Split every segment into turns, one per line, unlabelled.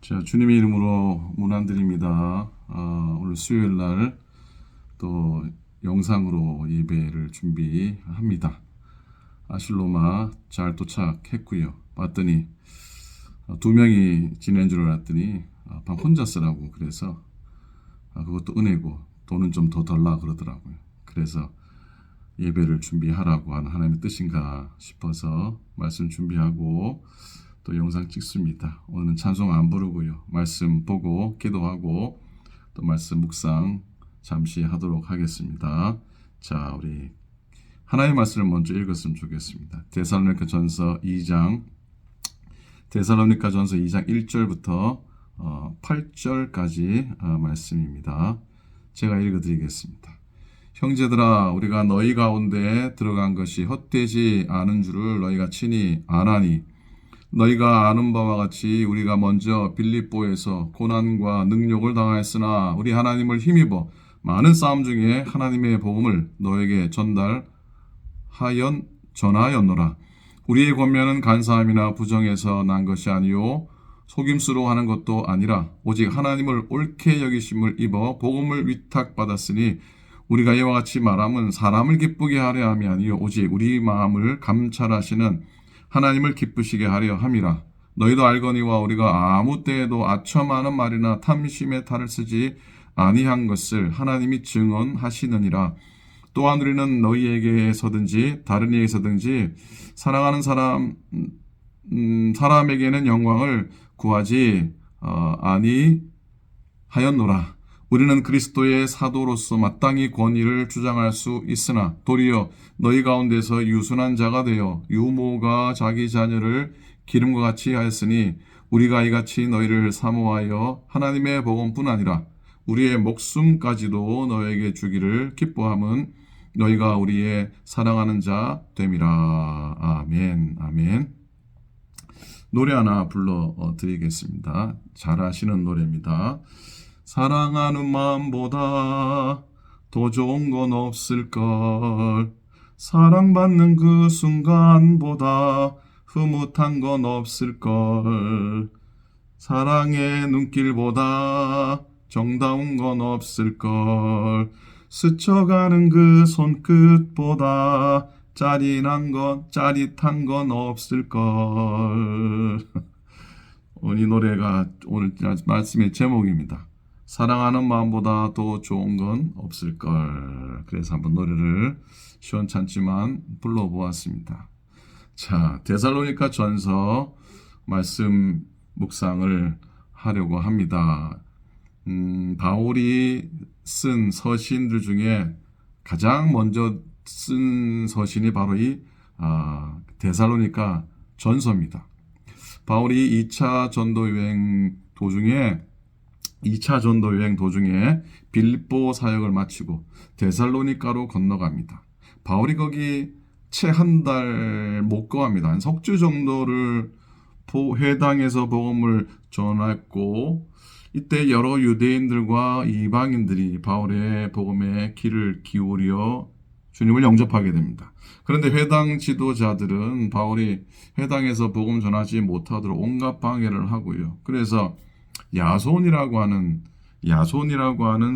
자, 주님의 이름으로 문안드립니다. 오늘 수요일 날 또 영상으로 예배를 준비합니다. 아실로마 잘 도착했고요. 봤더니 두 명이 지낸 줄 알았더니 방 혼자 쓰라고 그래서 그것도 은혜고 돈은 좀 더 달라 그러더라고요. 그래서 예배를 준비하라고 하는 하나님의 뜻인가 싶어서 말씀 준비하고 또 영상 찍습니다. 오늘은 찬송 안 부르고요. 말씀 보고 기도하고 또 말씀 묵상 잠시 하도록 하겠습니다. 자, 우리 하나님의 말씀을 먼저 읽었으면 좋겠습니다. 데살로니가전서 2장 1절부터 8절까지 말씀입니다. 제가 읽어드리겠습니다. 형제들아, 우리가 너희 가운데 들어간 것이 헛되지 않은 줄을 너희가 친히 아나니, 너희가 아는 바와 같이 우리가 먼저 빌립보에서 고난과 능욕을 당하였으나 우리 하나님을 힘입어 많은 싸움 중에 하나님의 복음을 너에게 전하였노라. 우리의 권면은 간사함이나 부정에서 난 것이 아니요 속임수로 하는 것도 아니라 오직 하나님을 옳게 여기심을 입어 복음을 위탁받았으니 우리가 이와 같이 말함은 사람을 기쁘게 하려 함이 아니요 오직 우리 마음을 감찰하시는 하나님을 기쁘시게 하려 함이라. 너희도 알거니와 우리가 아무 때에도 아첨하는 말이나 탐심의 탈을 쓰지 아니한 것을 하나님이 증언하시느니라. 또한 우리는 너희에게서든지 다른 이에게서든지 사랑하는 사람에게는 영광을 구하지 아니하였노라. 우리는 그리스도의 사도로서 마땅히 권위를 주장할 수 있으나 도리어 너희 가운데서 유순한 자가 되어 유모가 자기 자녀를 기름과 같이 하였으니 우리가 이같이 너희를 사모하여 하나님의 복음뿐 아니라 우리의 목숨까지도 너에게 주기를 기뻐함은 너희가 우리의 사랑하는 자 됨이라. 아멘. 아멘. 노래 하나 불러드리겠습니다. 잘하시는 노래입니다. 사랑하는 마음보다 더 좋은 건 없을걸. 사랑받는 그 순간보다 흐뭇한 건 없을걸. 사랑의 눈길보다 정다운 건 없을걸. 스쳐가는 그 손끝보다 짜릿한 건 없을걸. 이 노래가 오늘 말씀의 제목입니다. 사랑하는 마음보다 더 좋은 건 없을걸. 그래서 한번 노래를 시원찮지만 불러보았습니다. 자, 데살로니가 전서 말씀 묵상을 하려고 합니다. 바울이 쓴 서신들 중에 가장 먼저 쓴 서신이 바로 이 데살로니가 전서입니다. 바울이 2차 전도 여행 도중에 빌립보 사역을 마치고 데살로니가로 건너갑니다. 바울이 거기 채 한 달 못 거합니다. 한 석 주 정도를 회당에서 복음을 전했고 이때 여러 유대인들과 이방인들이 바울의 복음에 귀를 기울여 주님을 영접하게 됩니다. 그런데 회당 지도자들은 바울이 회당에서 복음 전하지 못하도록 온갖 방해를 하고요. 그래서 야손이라고 하는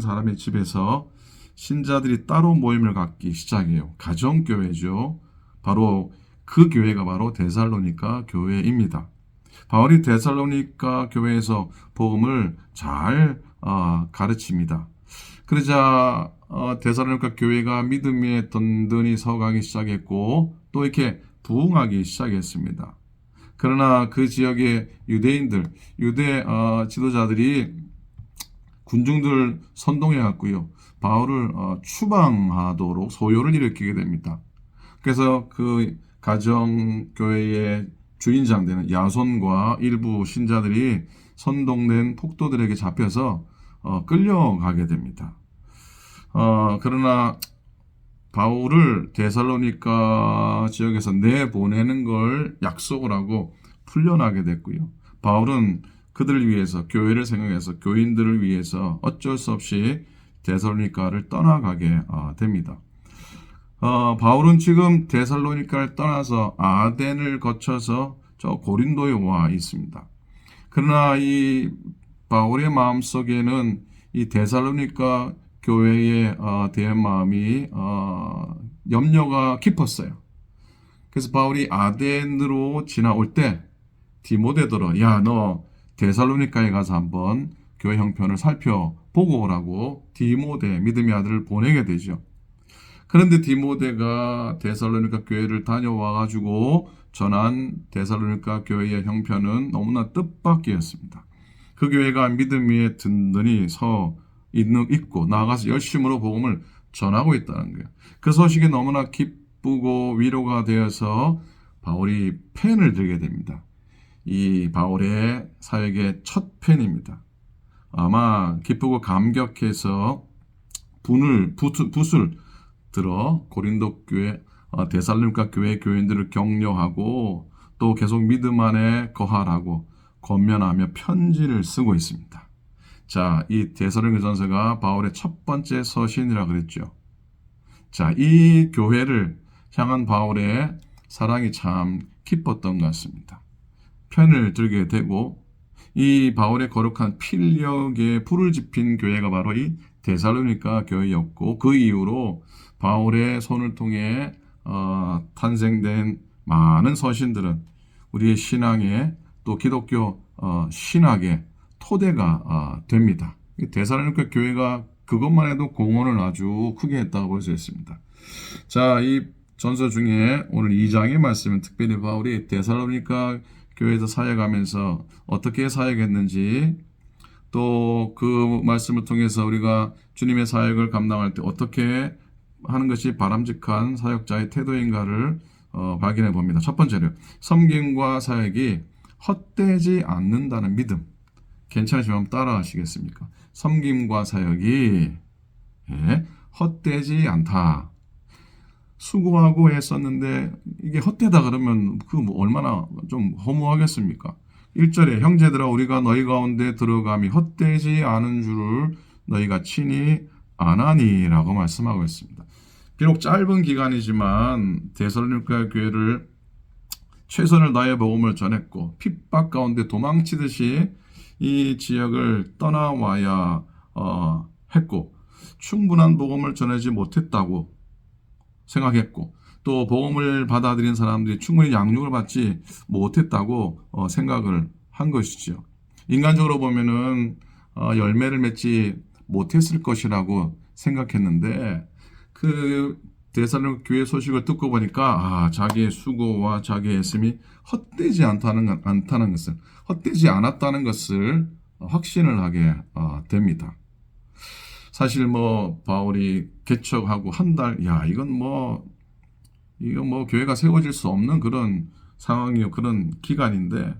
사람의 집에서 신자들이 따로 모임을 갖기 시작해요. 가정교회죠. 바로 그 교회가 바로 데살로니가 교회입니다. 바울이 데살로니가 교회에서 복음을 잘 가르칩니다. 그러자 데살로니가 교회가 믿음에 든든히 서가기 시작했고 또 이렇게 부흥하기 시작했습니다. 그러나 그 지역의 유대 지도자들이 군중들을 선동해 갔고요. 바울을 추방하도록 소요를 일으키게 됩니다. 그래서 그 가정교회의 주인장 되는 야손과 일부 신자들이 선동된 폭도들에게 잡혀서 끌려가게 됩니다. 그러나 바울을 데살로니가 지역에서 내보내는 걸 약속을 하고 풀려나게 됐고요. 바울은 그들을 위해서 교회를 생각해서 교인들을 위해서 어쩔 수 없이 데살로니가를 떠나가게 됩니다. 바울은 지금 데살로니가를 떠나서 아덴을 거쳐서 저 고린도에 와 있습니다. 그러나 이 바울의 마음속에는 이 데살로니가 교회에 대한 마음이 염려가 깊었어요. 그래서 바울이 아덴으로 지나올 때 디모데더러, 야, 너 데살로니가에 가서 한번 교회 형편을 살펴보고 오라고 디모데, 믿음의 아들을 보내게 되죠. 그런데 디모데가 데살로니가 교회를 다녀와가지고 전한 데살로니가 교회의 형편은 너무나 뜻밖이었습니다. 그 교회가 믿음 위에 든든히 있고 나아가서 열심으로 복음을 전하고 있다는 거예요. 그 소식이 너무나 기쁘고 위로가 되어서 바울이 펜을 들게 됩니다. 이 바울의 사역의 첫 펜입니다. 아마 기쁘고 감격해서 붓을 들어 고린도 교회, 데살로니가 교회 교인들을 격려하고 또 계속 믿음 안에 거하라고 권면하며 편지를 쓰고 있습니다. 자, 이 데살로니가전서가 바울의 첫 번째 서신이라 그랬죠. 자, 이 교회를 향한 바울의 사랑이 참 깊었던 것 같습니다. 편을 들게 되고 이 바울의 거룩한 필력에 불을 지핀 교회가 바로 이 데살로니가 교회였고 그 이후로 바울의 손을 통해 탄생된 많은 서신들은 우리의 신앙에 또 기독교 신학의 토대가 됩니다. 데살로니가 교회가 그것만 해도 공헌을 아주 크게 했다고 볼 수 있습니다. 자, 이 전서 중에 오늘 2장의 말씀은 특별히 바울이 데살로니가 교회에서 사역하면서 어떻게 사역했는지 또 그 말씀을 통해서 우리가 주님의 사역을 감당할 때 어떻게 하는 것이 바람직한 사역자의 태도인가를 발견해 봅니다. 첫 번째로 섬김과 사역이 헛되지 않는다는 믿음. 괜찮으시면 따라 하시겠습니까? 섬김과 사역이 헛되지 않다. 수고하고 애썼는데 이게 헛되다 그러면 얼마나 좀 허무하겠습니까? 1절에 형제들아 우리가 너희 가운데 들어감이 헛되지 않은 줄을 너희가 친히 아나니라고 말씀하고 있습니다. 비록 짧은 기간이지만 데살로니가 교회를 최선을 다해 복음을 전했고 핍박 가운데 도망치듯이 이 지역을 떠나와야 했고 충분한 복음을 전하지 못했다고 생각했고 또 복음을 받아들인 사람들이 충분히 양육을 받지 못했다고 생각을 한 것이죠. 인간적으로 보면은 열매를 맺지 못했을 것이라고 생각했는데 그 데살로니가 교회 소식을 듣고 보니까 자기의 수고와 자기의 애씀이 헛되지 않다는 것을 헛되지 않았다는 것을 확신을 하게 됩니다. 사실 바울이 개척하고 한 달, 이건 교회가 세워질 수 없는 그런 상황이요, 그런 기간인데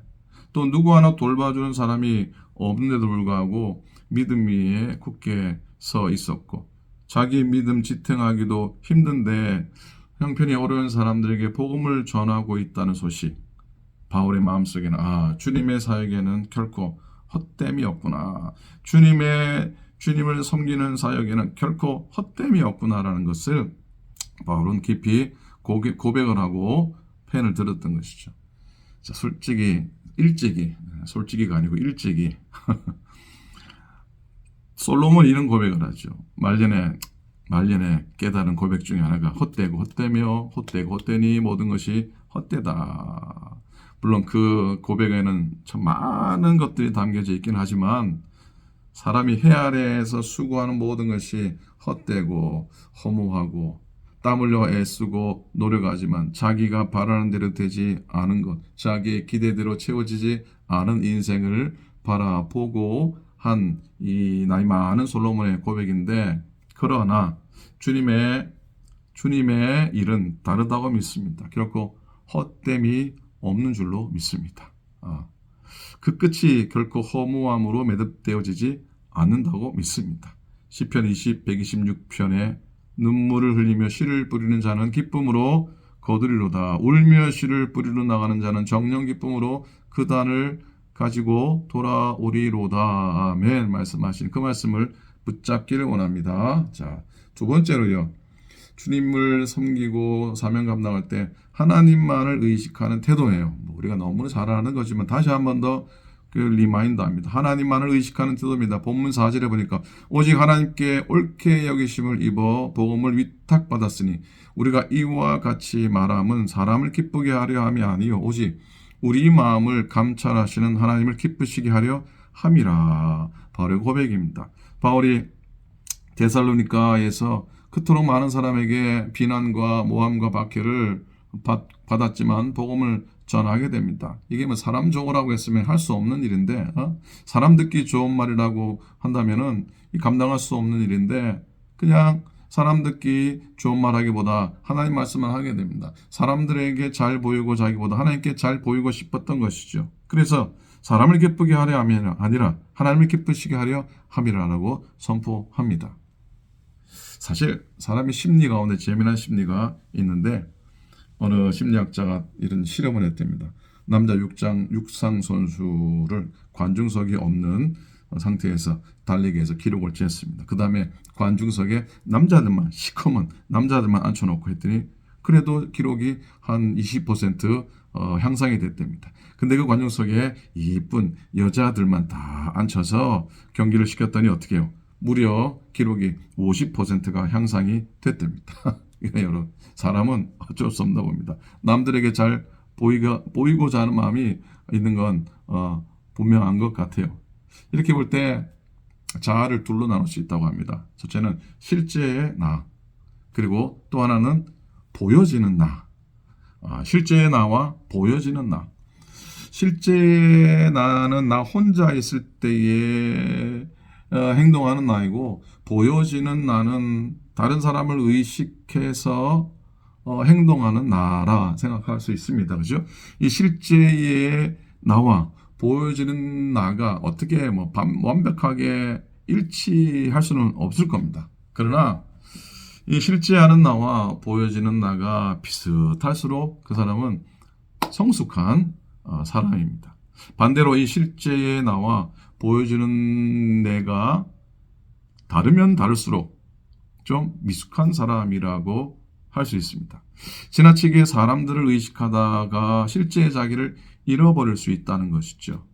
또 누구 하나 돌봐주는 사람이 없는데도 불구하고 믿음 위에 굳게 서 있었고 자기 믿음 지탱하기도 힘든데 형편이 어려운 사람들에게 복음을 전하고 있다는 소식. 바울의 마음속에는 주님의 사역에는 결코 헛됨이 없구나. 주님을 섬기는 사역에는 결코 헛됨이 없구나라는 것을 바울은 깊이 고백을 하고 펜을 들었던 것이죠. 자, 솔직히가 아니고 일찍이 솔로몬이 이런 고백을 하죠. 말년에 깨달은 고백 중에 하나가 헛되니 모든 것이 헛되다. 물론 그 고백에는 참 많은 것들이 담겨져 있긴 하지만 사람이 해 아래에서 수고하는 모든 것이 헛되고 허무하고 땀 흘려 애쓰고 노력하지만 자기가 바라는 대로 되지 않은 것, 자기의 기대대로 채워지지 않은 인생을 바라보고 한 이 나이 많은 솔로몬의 고백인데 그러나 주님의 일은 다르다고 믿습니다. 결코 헛됨이 없는 줄로 믿습니다. 그 끝이 결코 허무함으로 매듭되어지지 않는다고 믿습니다. 시편 126편에 눈물을 흘리며 씨를 뿌리는 자는 기쁨으로 거두리로다. 울며 씨를 뿌리러 나가는 자는 정령 기쁨으로 그 단을 가지고 돌아오리로다. 아멘. 말씀하신 그 말씀을 붙잡기를 원합니다. 자, 두 번째로요. 주님을 섬기고 사명 감당할 때 하나님만을 의식하는 태도예요. 우리가 너무나 잘 아는 거지만 다시 한 번 더 리마인더합니다. 하나님만을 의식하는 태도입니다. 본문 4절에 보니까 오직 하나님께 옳게 여기심을 입어 복음을 위탁받았으니 우리가 이와 같이 말함은 사람을 기쁘게 하려 함이 아니요 오직 우리 마음을 감찰하시는 하나님을 기쁘시게 하려 함이라. 바울의 고백입니다. 바울이 데살로니가에서 그토록 많은 사람에게 비난과 모함과 박해를 받았지만 복음을 전하게 됩니다. 이게 뭐 사람 좋으라고 했으면 할 수 없는 일인데, 사람 듣기 좋은 말이라고 한다면은 감당할 수 없는 일인데, 그냥 사람 듣기 좋은 말하기보다 하나님 말씀만 하게 됩니다. 사람들에게 잘 보이고자 하기보다 하나님께 잘 보이고 싶었던 것이죠. 그래서 사람을 기쁘게 하려 함이 아니라 하나님을 기쁘시게 하려 함이라라고 선포합니다. 사실 사람의 심리 가운데 재미난 심리가 있는데 어느 심리학자가 이런 실험을 했답니다. 남자 육상 선수를 관중석이 없는 상태에서 달리기에서 기록을 쟀습니다. 그 다음에 관중석에 남자들만 시커먼 남자들만 앉혀놓고 했더니 그래도 기록이 한 20% 향상이 됐답니다. 근데 그 관중석에 이쁜 여자들만 다 앉혀서 경기를 시켰더니 어떻게 해요? 무려 기록이 50%가 향상이 됐답니다. 여러분, 사람은 어쩔 수 없나 봅니다. 남들에게 잘 보이고자 하는 마음이 있는 건 분명한 것 같아요. 이렇게 볼 때 자아를 둘로 나눌 수 있다고 합니다. 첫째는 실제의 나, 그리고 또 하나는 보여지는 나. 실제의 나와 보여지는 나. 실제의 나는 나 혼자 있을 때에 행동하는 나이고, 보여지는 나는 다른 사람을 의식해서 행동하는 나라 생각할 수 있습니다. 그죠? 이 실제의 나와 보여지는 나가 어떻게 완벽하게 일치할 수는 없을 겁니다. 그러나 이 실제하는 나와 보여지는 나가 비슷할수록 그 사람은 성숙한 사람입니다. 반대로 이 실제의 나와 보여지는 내가 다르면 다를수록 좀 미숙한 사람이라고 할 수 있습니다. 지나치게 사람들을 의식하다가 실제의 자기를 잃어버릴 수 있다는 것이죠.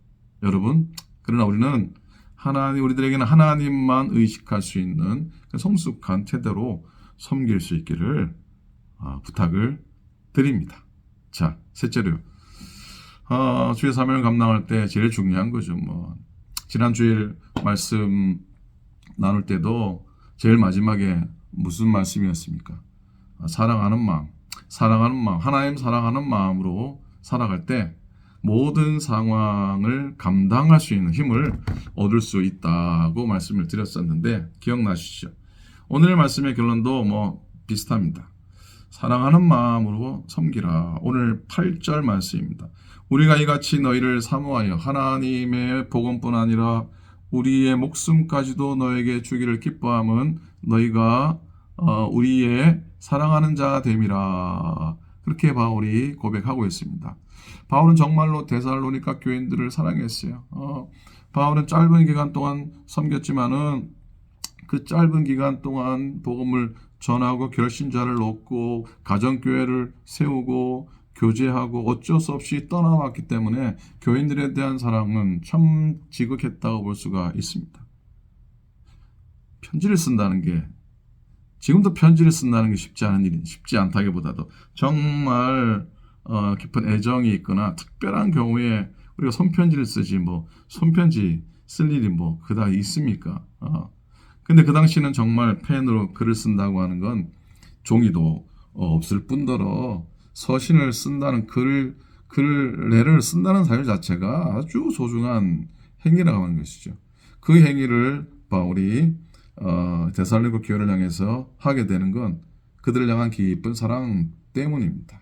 여러분, 그러나 우리들에게는 하나님만 의식할 수 있는 성숙한 태도로 섬길 수 있기를 부탁을 드립니다. 자, 셋째로요. 주의 사명을 감당할 때 제일 중요한 거죠. 지난 주일 말씀 나눌 때도 제일 마지막에 무슨 말씀이었습니까? 사랑하는 마음, 하나님 사랑하는 마음으로 살아갈 때 모든 상황을 감당할 수 있는 힘을 얻을 수 있다고 말씀을 드렸었는데 기억나시죠? 오늘 말씀의 결론도 비슷합니다. 사랑하는 마음으로 섬기라. 오늘 8절 말씀입니다. 우리가 이같이 너희를 사모하여 하나님의 복음뿐 아니라 우리의 목숨까지도 너에게 주기를 기뻐함은 너희가 우리의 사랑하는 자 됨이라. 그렇게 바울이 고백하고 있습니다. 바울은 정말로 데살로니가 교인들을 사랑했어요. 바울은 짧은 기간 동안 섬겼지만은 그 짧은 기간 동안 복음을 전하고 결신자를 얻고 가정교회를 세우고 교제하고 어쩔 수 없이 떠나왔기 때문에 교인들에 대한 사랑은 참 지극했다고 볼 수가 있습니다. 편지를 쓴다는 게 지금도 편지를 쓴다는 게 쉽지 않다기보다도 정말 깊은 애정이 있거나 특별한 경우에 우리가 손편지를 쓰지 손편지 쓸 일이 그다 있습니까? 근데 그 당시는 정말 펜으로 글을 쓴다고 하는 건 종이도 없을 뿐더러 서신을 쓴다는 레를 쓴다는 사유 자체가 아주 소중한 행위라고 하는 것이죠. 그 행위를 바울이 데살로니가 교회를 향해서 하게 되는 건 그들을 향한 깊은 사랑 때문입니다.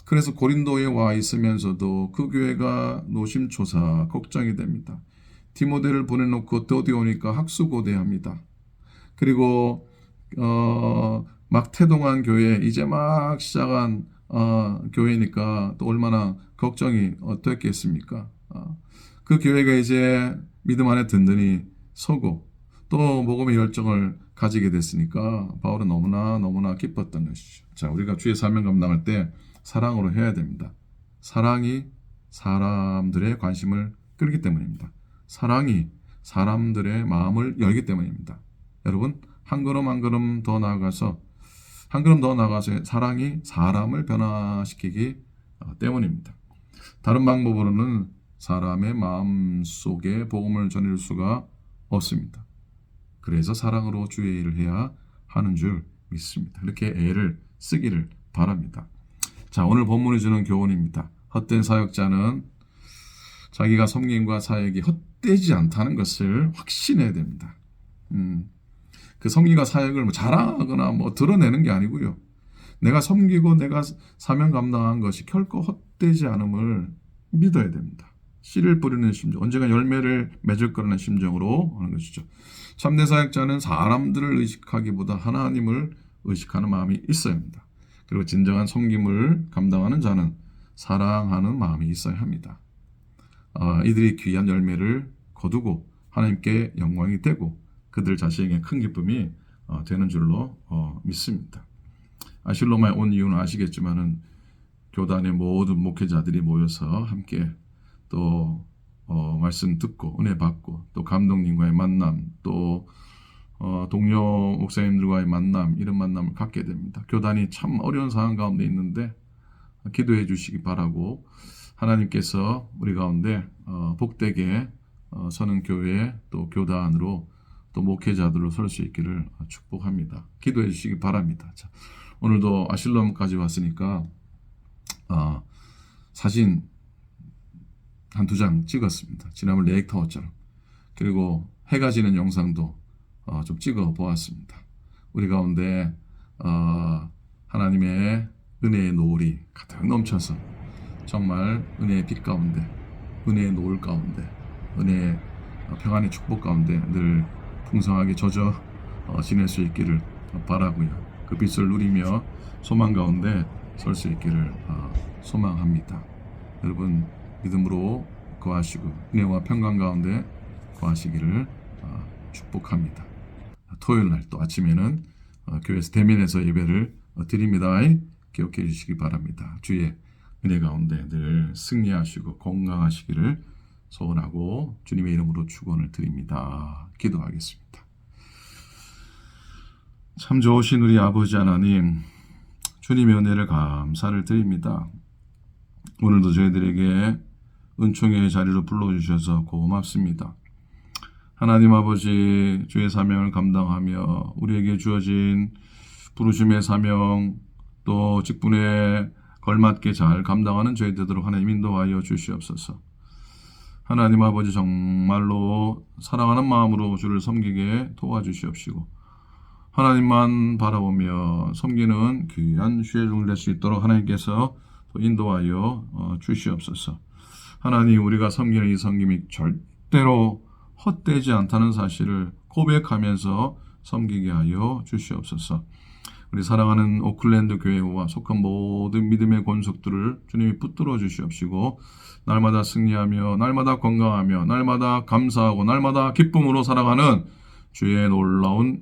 그래서 고린도에 와 있으면서도 그 교회가 노심초사 걱정이 됩니다. 디모데를 보내놓고 더디 오니까 학수고대합니다. 그리고 막 태동한 교회, 이제 막 시작한 교회니까 또 얼마나 걱정이 어떻겠습니까? 그 교회가 이제 믿음 안에 든든히 서고 또 복음의 열정을 가지게 됐으니까 바울은 너무나 기뻤던 것이죠. 자, 우리가 주의 사명 감당할 때 사랑으로 해야 됩니다. 사랑이 사람들의 관심을 그렇기 때문입니다. 사랑이 사람들의 마음을 열기 때문입니다. 여러분, 한 걸음 한 걸음 더 나아가서 사랑이 사람을 변화시키기 때문입니다. 다른 방법으로는 사람의 마음 속에 복음을 전할 수가 없습니다. 그래서 사랑으로 주의 일을 해야 하는 줄 믿습니다. 이렇게 애를 쓰기를 바랍니다. 자, 오늘 본문이 주는 교훈입니다. 헛된 사역자는 자기가 섬김과 사역이 헛되지 않다는 것을 확신해야 됩니다. 그 섬김과 사역을 자랑하거나 드러내는 게 아니고요. 내가 섬기고 내가 사명 감당한 것이 결코 헛되지 않음을 믿어야 됩니다. 씨를 뿌리는 심정, 언젠가 열매를 맺을 거라는 심정으로 하는 것이죠. 참된 사역자는 사람들을 의식하기보다 하나님을 의식하는 마음이 있어야 합니다. 그리고 진정한 섬김을 감당하는 자는 사랑하는 마음이 있어야 합니다. 이들이 귀한 열매를 거두고 하나님께 영광이 되고 그들 자신에게 큰 기쁨이 되는 줄로 믿습니다. 아실로마에 온 이유는 아시겠지만은 교단의 모든 목회자들이 모여서 함께 또 말씀 듣고 은혜 받고 또 감독님과의 만남 또 동료 목사님들과의 만남 이런 만남을 갖게 됩니다. 교단이 참 어려운 상황 가운데 있는데 기도해 주시기 바라고 하나님께서 우리 가운데 복되게 서는 교회 또 교단으로 또 목회자들로 설 수 있기를 축복합니다. 기도해 주시기 바랍니다. 자, 오늘도 아실롬까지 왔으니까 사진 한두 장 찍었습니다. 지난번 레이크타워처럼. 그리고 해가 지는 영상도 좀 찍어 보았습니다. 우리 가운데 하나님의 은혜의 노을이 가득 넘쳐서 정말 은혜의 빛 가운데, 은혜의 노을 가운데, 은혜의 평안의 축복 가운데 늘 풍성하게 젖어 지낼 수 있기를 바라고요. 그 빛을 누리며 소망 가운데 설 수 있기를 소망합니다. 여러분 믿음으로 거하시고 은혜와 평강 가운데 거하시기를 축복합니다. 토요일 날 또 아침에는 교회에서 대면에서 예배를 드립니다. 기억해 주시기 바랍니다. 주의 은혜 가운데 늘 승리하시고 건강하시기를 소원하고 주님의 이름으로 축원을 드립니다. 기도하겠습니다. 참 좋으신 우리 아버지 하나님, 주님의 은혜를 감사를 드립니다. 오늘도 저희들에게 은총의 자리로 불러주셔서 고맙습니다. 하나님 아버지, 주의 사명을 감당하며 우리에게 주어진 부르심의 사명 또 직분에 걸맞게 잘 감당하는 저희 되도록 하나님 인도하여 주시옵소서. 하나님 아버지 정말로 사랑하는 마음으로 주를 섬기게 도와주시옵시고 하나님만 바라보며 섬기는 귀한 주의 종이 될 수 있도록 하나님께서 인도하여 주시옵소서. 하나님 우리가 섬기는 이 섬김이 절대로 헛되지 않다는 사실을 고백하면서 섬기게 하여 주시옵소서. 우리 사랑하는 오클랜드 교회와 속한 모든 믿음의 권속들을 주님이 붙들어 주시옵시고 날마다 승리하며 날마다 건강하며 날마다 감사하고 날마다 기쁨으로 살아가는 주의 놀라운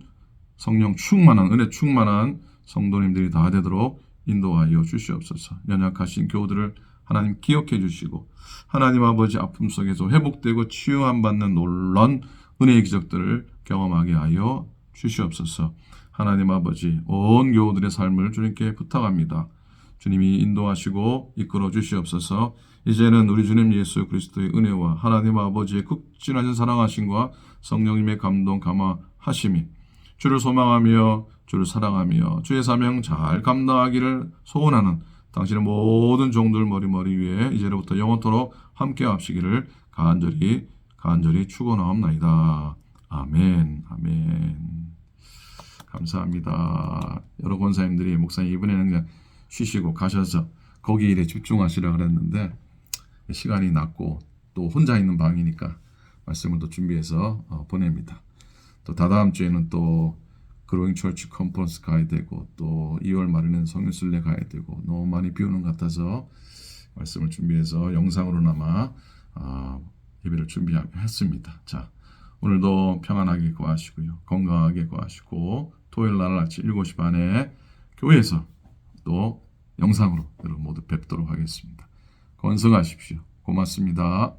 성령 충만한 은혜 충만한 성도님들이 다 되도록 인도하여 주시옵소서. 연약하신 교우들을 하나님 기억해 주시고 하나님 아버지 아픔 속에서 회복되고 치유함 받는 놀라운 은혜의 기적들을 경험하게 하여 주시옵소서. 하나님 아버지 온 교우들의 삶을 주님께 부탁합니다. 주님이 인도하시고 이끌어 주시옵소서. 이제는 우리 주님 예수 그리스도의 은혜와 하나님 아버지의 극진하신 사랑하심과 성령님의 감동 감화하심이 주를 소망하며 주를 사랑하며 주의 사명 잘 감당하기를 소원하는 당신의 모든 종들 머리 위에 이제로부터 영원토록 함께 하시기를 간절히 축원하옵나이다. 아멘. 아멘. 감사합니다. 여러 권사님들이 목사님 이번에는 그냥 쉬시고 가셔서 거기 일에 집중하시라 그랬는데 시간이 났고 또 혼자 있는 방이니까 말씀을 또 준비해서 보냅니다. 또 다다음 주에는 또 그로잉 철치 컨퍼런스 가야 되고 또 2월 말에는 성인순례 가야 되고 너무 많이 비 오는 것 같아서 말씀을 준비해서 영상으로나마 예배를 준비했습니다. 자, 오늘도 평안하게 거하시고요. 건강하게 거하시고 토요일 날 아침 7시 반에 교회에서 또 영상으로 여러분 모두 뵙도록 하겠습니다. 건승하십시오. 고맙습니다.